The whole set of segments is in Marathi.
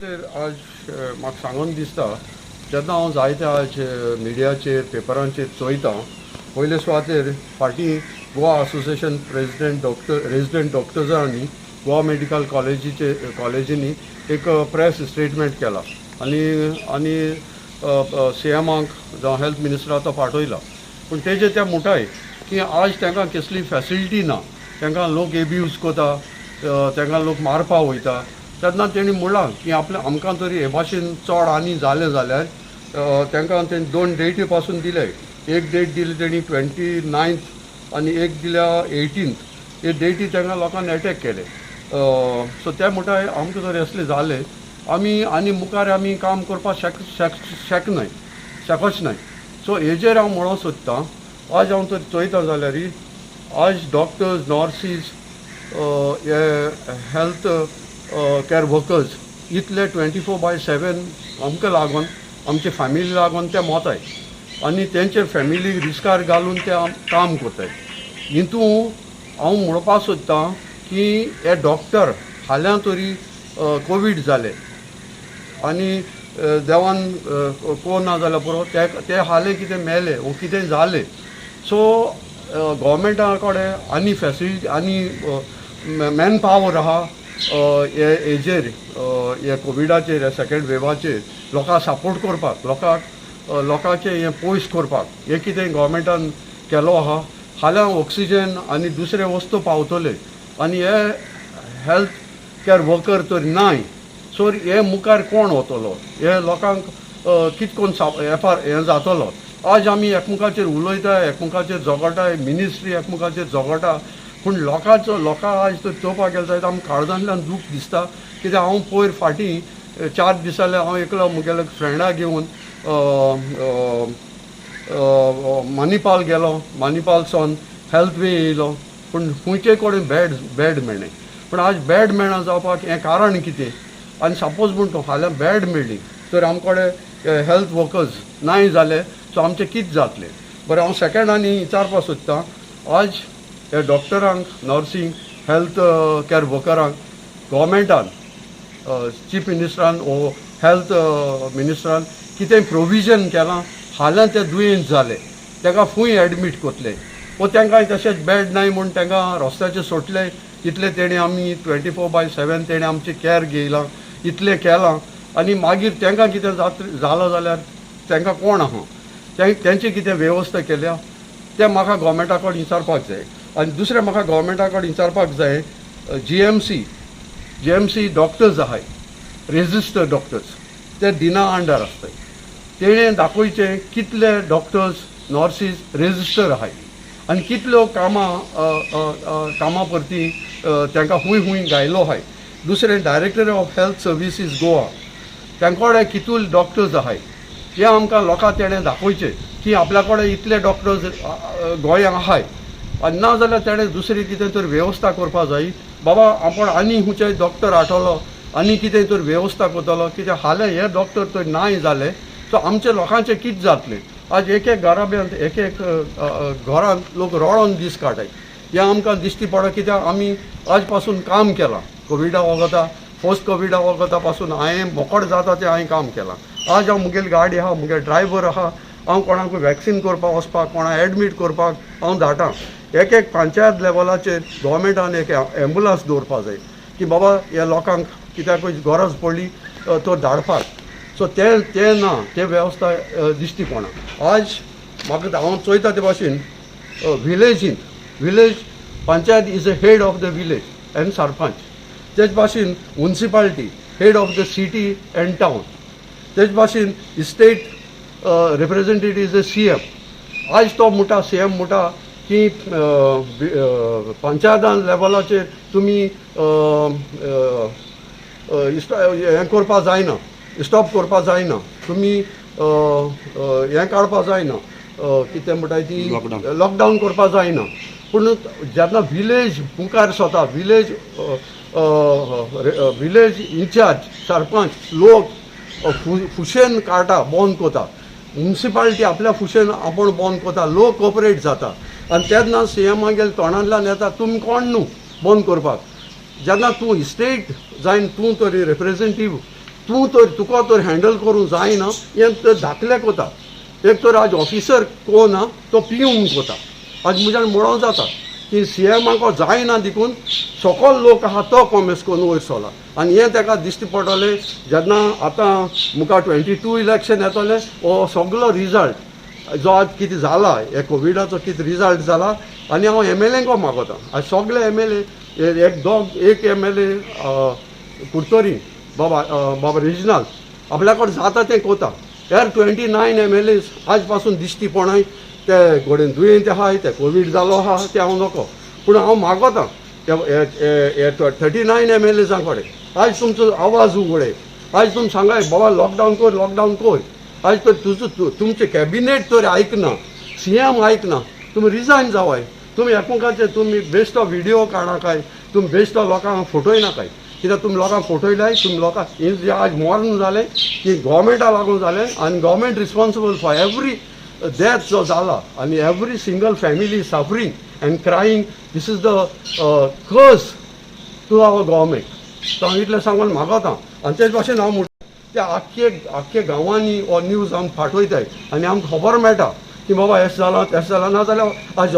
आज म्हाका सांगून दिसता जेन्ना हांव जायते आज मिडियाचेर पेपरांचेर चोयता पयले सुवातेर फाटीं गोवा असोसिएशन रेजिडेंट डॉक्टर्सांनी गोवा मेडिकल कॉलेजींनी एक प्रेस स्टेटमेंट केला आनी CMाक जावं हेल्थ मिनिस्टराक तो पाठयला पूण तेजे त्या मुठाय की आज तांकां कसली फॅसिलिटी ना तांकां लोक एब्यूज कोता तांकां लोक मारपाक वयता तेन्ना तेणी म्हणलां की आमकां तरी हे भाशेन चड आनी जालें जाल्यार तांकां तेणी 2 डेटी पासून दिले एक डेट दिली तेणी 29th आनी एक दिल्या 18th हे डेटी तांकां लोकांनी अटॅक केले सो त्या मुठाय आमकां जर असलें जालें आमी आनी मुखार आमी काम करपाक शकच नाय सो हेजेर हांव म्हणूंक सोदतां आज हांव तर चोयता जाल्यार आज डॉक्टर्स नर्सीस हे हेल्थ केअर वर्कर्स इतले 24/7 आमकां लागून आमचे फॅमिली लागून ते मोताय आनी तेंचे फॅमिली रिस्कार घालून ते काम कोताय हितून हांव म्हणपाक सोदतां की हे डॉक्टर हाल्यां तरी कोवीड जाले आनी देवान कोण ना जाल्यार पुरो ते हाले कितें मेले वो कितें जालें सो गव्हर्मेंटा कडेन आनी फॅसिलिटी आनी मॅन पावर आहा हेजेर हे कोविडाचेर सेकेंड वेवाचेर लोकांक सपोर्ट करपाक लोकांचे हे पयस करपाक हे कितें गव्हर्मेंटान केलो आहा हाल्यां ऑक्सिजन आनी दुसरे वस्तू पावतले आनी हे हेल्थ केअर वर्कर तर नाय सो हे मुखार कोण वतलो हे लोकांक कितें कोन्न हें जातलो आज आमी एकमुखाचेर उलयता एकमुखाचेर झगडटा मिनिस्ट्री एकमुखाचेर झगडटा पूण लोकां आज तर चोवपाक गेले जायत आमकां काळजांतल्यान दूख दिसता कित्याक हांव पयर फाटीं 4 दीस जाले हांव एकलो मुगेले फ्रेंडा घेवन मणिपाल गेलो मणिपालसून हेल्थ वे येयलो पूण खंयचे कडेन बेड मेळ्ळें पूण आज बेड मेळना जावपाक हें कारण कितें आनी सपोज म्हूण तूं फाल्यां बेड मेळ्ळी तर आमचे कडेन हेल्थ वर्कर्स नाय जाले सो आमचें कितें जातलें बरें हांव सेकंडांनी विचारपाक सोदतां आज हे डॉक्टरांक नर्सींग हेल्थ केअर वर्करांक गव्हर्मेंटान चीफ मिनिस्टरान वो हेल्थ मिनिस्टरान कितें प्रोविजन केलां हाल्यां ते दुयेंत जाले ताका खूंय एडमीट कोतले वो तांकां तशेंच बेड नाय म्हूण तांकां रस्त्याचेर सोडले इतले तेणी आमी 24/7 तेणी आमची केअर घेयलां इतलें केलां आनी मागीर तांकां कितें जालो जाल्यार तांकां कोण आहा तेंची कितें वेवस्था केल्या तें म्हाका गव्हर्मेंटा कडेन विचारपाक जाय आनी दुसरें म्हाका गव्हर्मेंटा कडेन विचारपाक जाय GMC डॉक्टर्स आहाय रेजिस्टर्ड डॉक्टर्स ते दिना अंडर आसताय तेणें दाखोवचें कितले डॉक्टर्स नर्सीस रेजिस्टर आहाय आनी कितल्यो कामां परती तांकां खूंय गायलो आहाय दुसरें director of health services Goa तांचे कडेन कितूल डॉक्टर्स आहाय हे आमकां लोकांक तेणें दाखोवचें की आपल्या कडेन इतले डॉक्टर्स गोंयांत आहाय आनी ना जाल्यार तेणें दुसरी कितें तर वेवस्था करपा जाय बाबा आपण आनी खंयचे डॉक्टर हाडटलो आनी कितें तर वेवस्था करतलो कित्याक हालें हे डॉक्टर तर नाय जाले सो आमच्या लोकांचें कितें जातलें आज एक घराब्यांत एक घरांत लोक रडोन दीस काडटाय हें आमकां दिश्टी पडटा कित्याक आमी आज पासून काम केलां कोविडा वगता फर्स्ट कोविडा वगता पासून हांवें मोकळ जाता तें हांवें काम केलां आज हांव मुगेली गाडी आहा मुगे ड्रायव्हर आहा हांव कोणाक वॅक्सीन करपाक वचपाक कोणाक एडमीट करपाक हांव धाडटां एक पंचायत लेवलाचेर गव्हर्मेंटान एक एम्बुलन्स दवरपा जाय की बाबा ह्या लोकांक कित्याक गरज पडली तो धाडपाक सो ते ना ते वेवस्था दिश्टी पडना आज म्हाका हांव चोयता ते भाशेन village panchayat is a head of the village end sarpanch तेच भाशेन municipality head of the city end town तेच भाशेन state representative is a CM आज तो म्हणटा CM म्हणटा की पंचायतान लेवलाचेर तुमी हें करपा जायना स्टॉप करपा जायना तुमी हें काडपा जायना कितें म्हणटाय ती लॉकडावन करपा जायना पूण जेन्ना विलेज मुखार स्वता विलेज इंचार्ज सरपंच लोक फुशेन काडटा बंद कोता म्युनिसिपालिटी आपल्या फुशेन आपण बंद कोता लोक कॉपरेट जाता आनी तेन्ना CM गेले तोंडांतल्यान येता तुमी कोण न्हू बंद करपाक जेन्ना तूं स्टेट जायन तूं तरी रिप्रेझेंटेटिव्ह तूं तर तुका तर हँडल करूंक जायना हें तर धाकल्याक कोता. एक तर आज ऑफिसर कोण ना तो पिवन कोता. आज म्हज्यान म्हणों जाता की CMाक जायना देखून सकल लोक आहा तो कॉमेस करून वयर सरला. आनी हें ताका दिश्टी पडटलें जेन्ना आतां मुखार 22 इलेक्शन येतलें हो सगलो रिजल्ट जो आज कितें जाला हे कोविडाचो कितें रिजल्ट जाला. आनी हांव MLAंक मागोता आज सगळे MLA एक MLA कुडतोरी बाबा रिजनल आपल्या कडेन जाता तें कोता. ह्यार 29 MLAs आज पासून दिश्टी पडनाय ते घोडेन दुयेंत आहाय ते कोवीड जालो आहा ते हांव नको. पूण हांव मागोता हे 39 MLAसां कडेन आज तुमचो आवाज उगडे. आज तुमी सांगाय बाबा लॉकडावन कर. आज तर तुमचे कॅबिनेट तर आयकना, CM आयकना, तुम्ही रिजायन जावाय. तुम्ही एकामेकाचे तुम्ही बेस्ट ऑफ व्हिडिओ काडा काय, तुम्ही बेस्ट ऑफ लोकांक फोटोय नाकाय. कित्याक तुमी लोकांक फोटोयलाय, तुमी लोकांक आज मॉर्न जालें की गव्हर्मेंटा लागून जालें आनी government responsible for every death जो जाला आनी every single family suffering and crying. This is the curse to our government. हांव इतलें सांगून मागोता. आनी तेच भाशेन हांव म्हणटा ते आख्खे गांवांनी हो न्यूज आमकां फाटोयताय आनी आमकां खबर मेळटा की बाबा हें जालां नाजाल्यार आज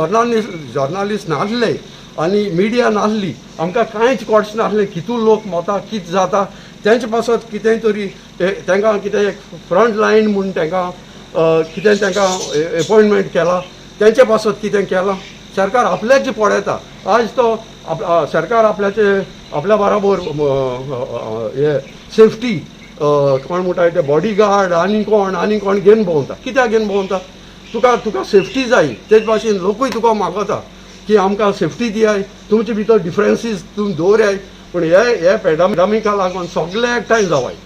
जर्नलिस्ट नासले आनी मिडिया नासली आमकां कांयच कळच नासलें कितू लोक मता कितें जाता. तेंचे पासत कितेंय तरी तांकां कितें फ्रंट लायन म्हूण तांकां कितें तांकां अपॉयंटमेंट केला. तेंचे पासत कितें केलां. सरकार आपल्याच पळयता. आज तो सरकार आपल्या बरोबर हे सेफ्टी कोण म्हणटा ते बॉडीगार्ड आनी कोण घेवन भोंवता. कित्याक घेवन भोंवता. तुका सेफ्टी जाय. तेच भाशेन लोकूय तुका मागता की आमकां सेफ्टी दियाय. तुमचे भितर डिफरन्सीस तुमी दवराय. पूण हे पॅन्डेमिका लागून सगळे एकठांय जावाय.